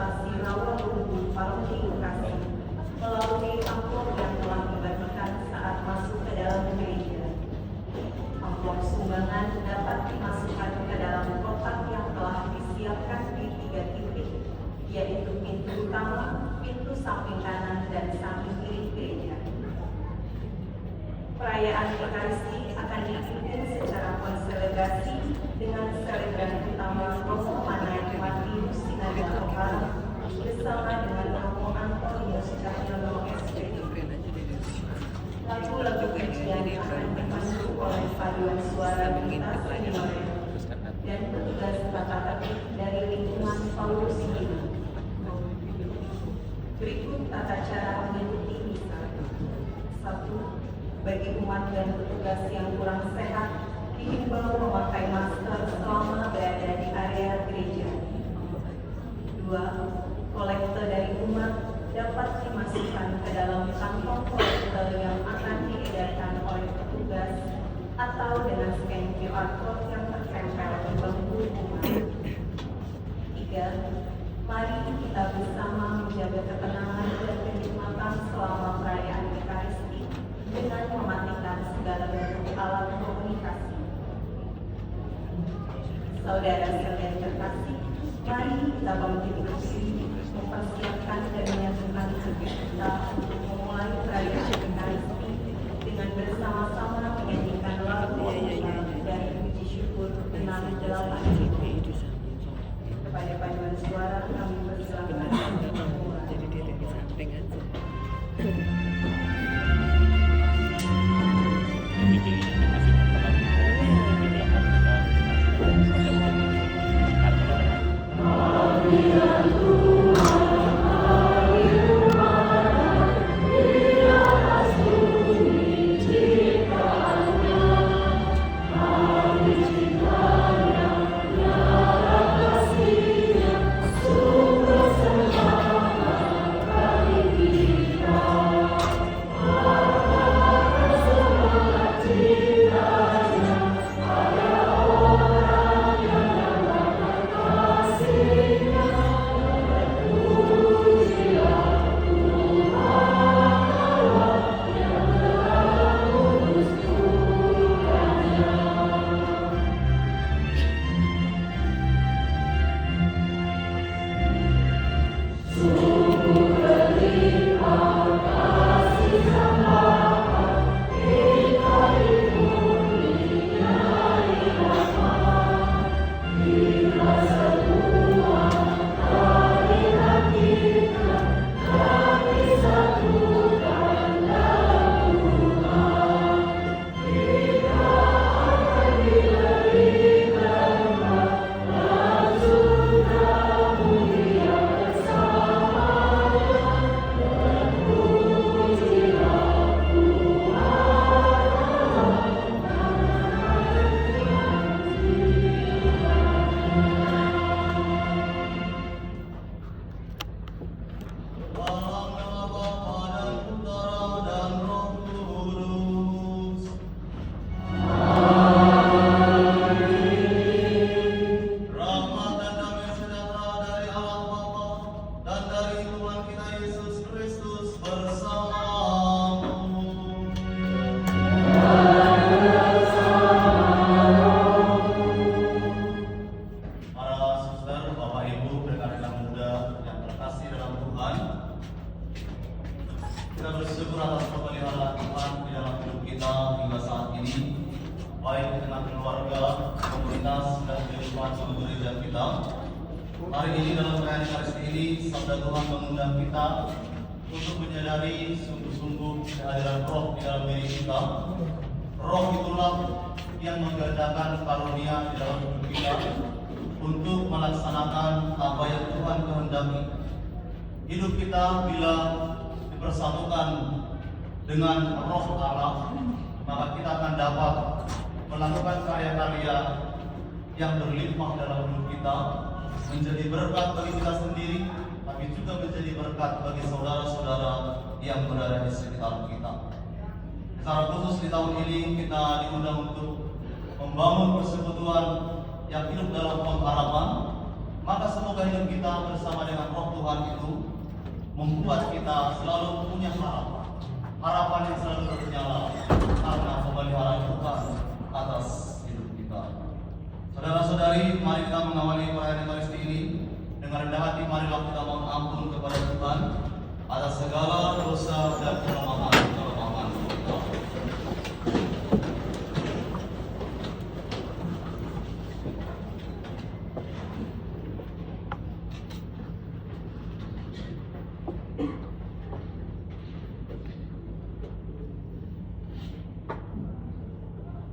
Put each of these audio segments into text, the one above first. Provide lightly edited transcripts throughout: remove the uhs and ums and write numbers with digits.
Lokasi Rawabubu, Paroki Bekasi, melalui amplop yang telah dibagikan saat masuk ke dalam gereja. Amplop sumbangan dapat dimasukkan ke dalam kotak yang telah disiapkan di 3 titik, yaitu pintu utama, pintu samping kanan, dan samping kiri gereja. Perayaan Ekaristi akan dipimpin secara konselebrasi dengan selebran utama Romo Manai Matius Sinada Okara bersama dengan Romo Antonius Cahyono SPT. Lagu-lagu pujian akan dipandu oleh paduan suara lintas senior dan petugas tata tertib dari lingkungan Paulus ini. Berikut tata cara mengikuti misa. 1. Bagi umat dan petugas yang kurang sehat, dihimbau memakai masker selama berada di area gereja. 2. Kolekte dari umat dapat dimasukkan ke dalam kantong kolekte yang akan diedarkan oleh petugas atau dengan scan QR code yang tertempel di bangku umat. 3. Mari kita bersama menjaga ketenangan dan kenikmatan selama perayaan Ekaristi dengan mematikan segala bentuk alat komunikasi. Saudara sekalian terkasih, mari kita bangkit berdiri, mempersiapkan dan menyatukan hati kita untuk memulai perayaan Ekaristi dengan bersama-sama menyanyikan lagu dan puji syukur 6-8. Kepada paduan suara kami persilakan memulai. Jadi dia di samping aja. Hari ini dalam perayaan Ekaristi ini, Sabda Tuhan mengundang kita untuk menyadari sungguh-sungguh kehadiran Roh di dalam diri kita. Roh itulah yang menggandakan karunia di dalam hidup kita untuk melaksanakan apa yang Tuhan kehendaki. Hidup kita bila dipersatukan dengan Roh Allah, maka kita akan dapat melakukan karya-karya yang berlimpah dalam hidup kita, menjadi berkat bagi kita sendiri, tapi juga menjadi berkat bagi saudara-saudara yang berada di sekitar kita. Secara khusus di tahun ini kita diundang untuk membangun persekutuan yang hidup dalam pengharapan. Maka semoga hidup kita bersama dengan Roh Tuhan Tuhan itu membuat kita selalu punya harapan yang selalu bernyala karena pemeliharaan Tuhan atas hidup kita. Saudara-saudari, mari kita mengawali perayaan Ekaristi ini dengan rendah hati. Marilah kita mohon ampun kepada Tuhan atas segala dosa dan kelemahan kita.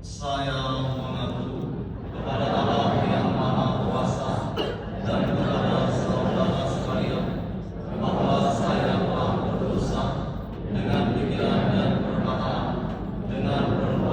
Saya mengaku kepada Allah yang Maha Kuasa dan kepada saudara sekalian bahwa saya telah berdosa dengan pikiran dan perkataan, dengan perbuatan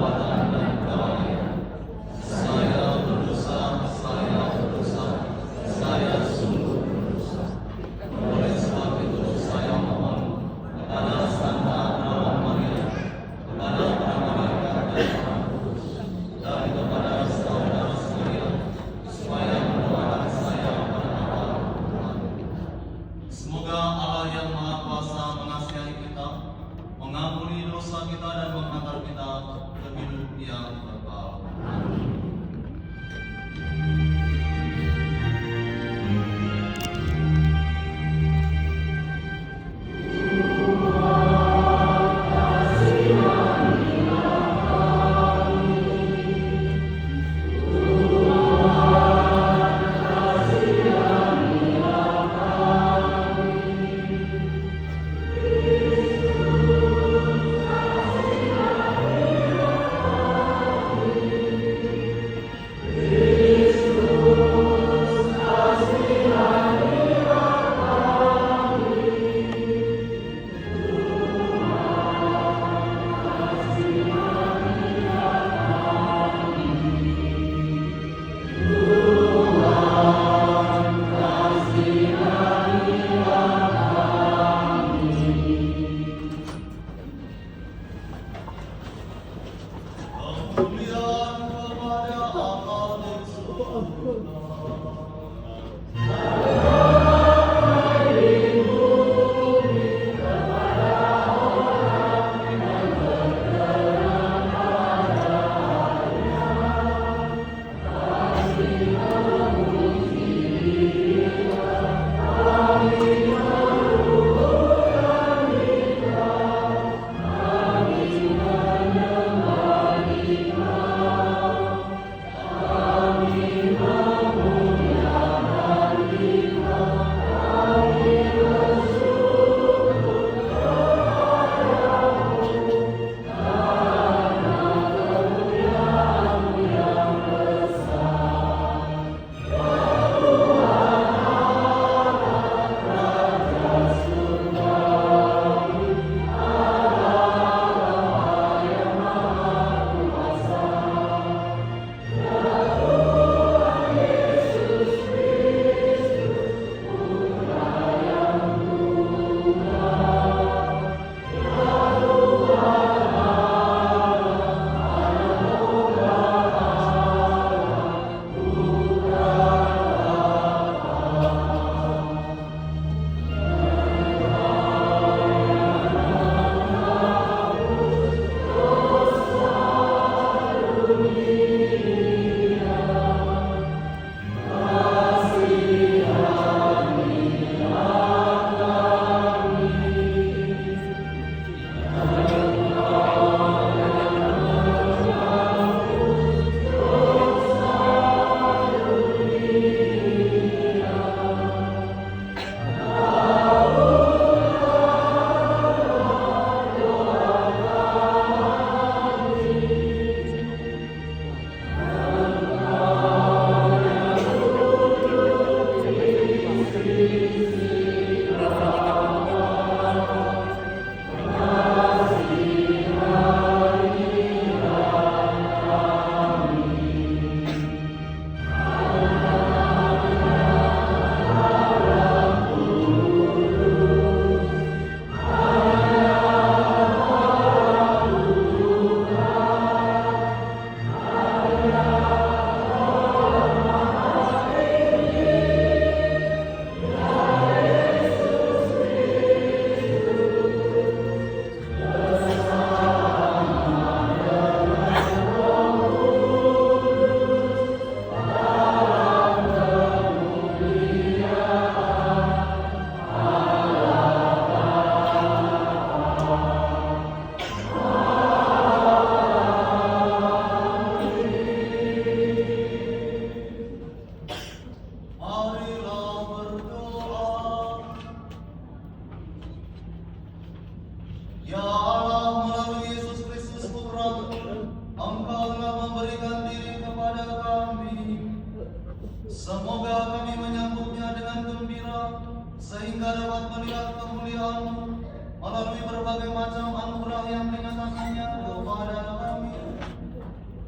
sehingga dapat melihat kemuliaan-Mu melalui berbagai macam anugerah yang dinyatakannya kepada kami.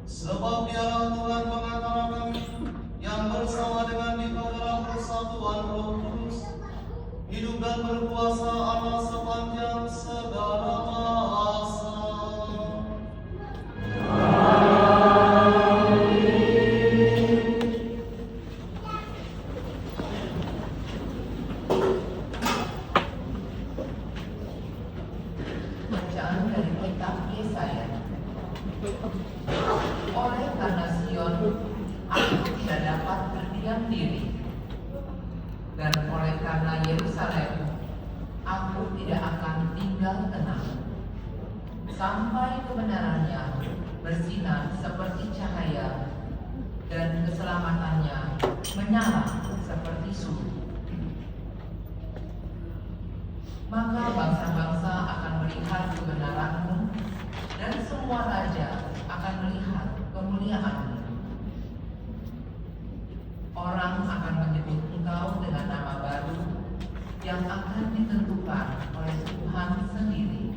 Sebab Dialah Tuhan pengantara kami yang bersama dengan Dia dalam persatuan Roh Kudus, hidup dan berkuasa Allah sepanjang segala masa. Bacaan dari kitab Yesaya. Oleh karena Sion, aku tidak dapat berdiam diri, dan oleh karena Yerusalem, aku tidak akan tinggal tenang, sampai kebenarannya bersinar seperti cahaya, dan keselamatannya menyala seperti suhu. Maka bangsa-bangsa akan melihat kebenaran-Mu, dan semua raja akan melihat kemuliaan-Mu. Orang akan menyebut Engkau dengan nama baru yang akan ditentukan oleh Tuhan sendiri.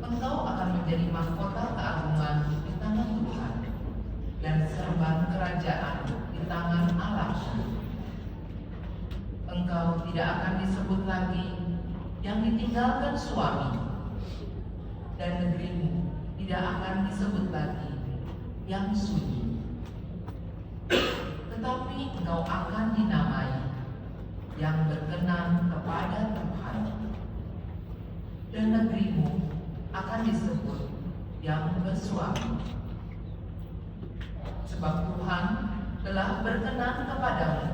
Engkau akan menjadi mahkota keagungan di tangan Tuhan, dan serban kerajaan di tangan Allah. Engkau tidak akan disebut lagi yang ditinggalkan suami, dan negerimu tidak akan disebut lagi yang sunyi. Tetapi engkau akan dinamai yang berkenan kepada Tuhan, dan negerimu akan disebut yang bersuami. Sebab Tuhan telah berkenan kepadamu,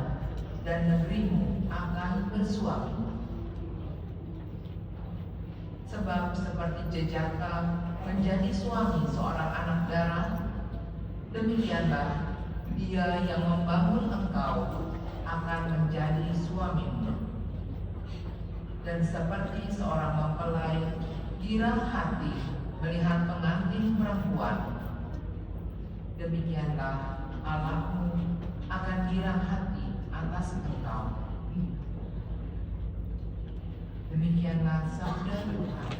dan negerimu akan bersuami. Sebab seperti jejaka menjadi suami seorang anak darah, demikianlah Dia yang membangun engkau akan menjadi suamimu. Dan seperti seorang mempelai girang hati melihat pengantin perempuan, demikianlah Allahmu akan girang hati atas engkau. Demikianlah sabda Tuhan.